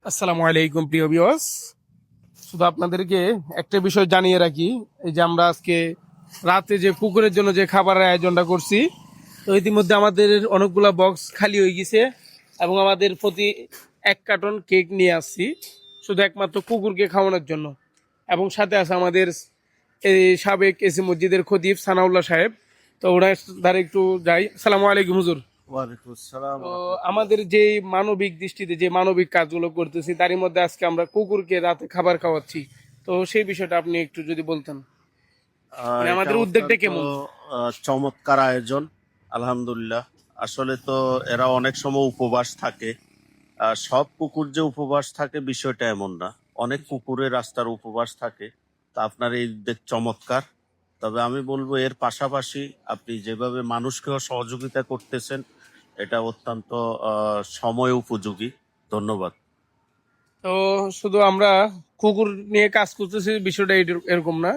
আসসালামু আলাইকুম প্রিয় ভিউয়ার্স। শুধু আপনাদেরকে একটা বিষয় জানিয়ে রাখি, এই যে আমরা আজকে রাতে যে পুকুরের জন্য যে খাবারের আয়োজনটা করছি, তো ইতিমধ্যে আমাদের অনেকগুলা বক্স খালি হয়ে গেছে এবং আমাদের প্রতি 1 কার্টন কেক নিয়ে আসছি শুধু একমাত্র কুকুরকে খাওয়ানোর জন্য। এবং সাথে আছে আমাদের এই সাবেক এসি মসজিদের খতিব সানাউল্লাহ সাহেব। তো ওনার দ্বারা একটু যাই। আসসালামু আলাইকুম হুজুর। ওয়ালাইকুম আসসালাম তো রহমতুল্লাহ। আমাদের যে মানবিক দৃষ্টিতে যে মানবিক কাজগুলো করতেছি তারই মধ্যে আজকে আমরা কুকুরকে রাতে খাবার খাওয়াচ্ছি। তো সেই বিষয়টা আপনি একটু যদি বলতেন, মানে এটা আমাদের উদ্যোগটা অত্যন্ত কেমন। চমৎকার আয়োজন। আলহামদুলিল্লাহ। আসলে তো এরা অনেক সময় উপবাস থাকে। সব কুকুর যে উপবাস থাকে বিষয়টা এমন না। অনেক কুকুরের রাস্তার উপবাস থাকে। তা আপনার এই উদ্যোগ চমৎকার। তবে আমি বলবো এর পাশাপাশি আপনি যেভাবে মানুষকেও সহযোগিতা করতেছেন, এটা অত্যন্ত সময় উপযোগী। ধন্যবাদ। তো শুধু আমরা কুকুর নিয়ে কাজ করতেছি বিষয়টা এরকম না,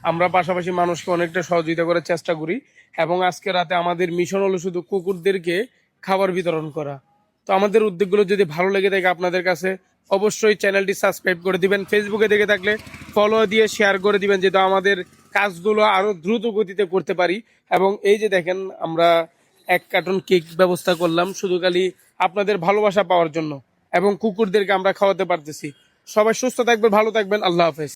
আমরা পাশাপাশি মানুষকে অনেকটা সহযোগিতা করার চেষ্টা করি। এবং আজকে রাতে আমাদের মিশন হলো শুধু কুকুরদেরকে খাবার বিতরণ করা। তো আমাদের উদ্যোগগুলো যদি ভালো লেগে থাকে আপনাদের কাছে, অবশ্যই চ্যানেলটি সাবস্ক্রাইব করে দিবেন। ফেসবুকে দেখে থাকলে ফলো দিয়ে শেয়ার করে দিবেন, যেহেতু আমাদের কাজগুলো আরো দ্রুত গতিতে করতে পারি। এবং এই যে দেখেন, আমরা 1 কার্টন কেক ব্যবস্থা করলাম শুধু খালি আপনাদের ভালোবাসা পাওয়ার জন্য, এবং কুকুরদেরকে আমরা খাওয়াতে পারতেছি। সবাই সুস্থ থাকবেন, ভালো থাকবেন, আল্লাহ হাফেজ।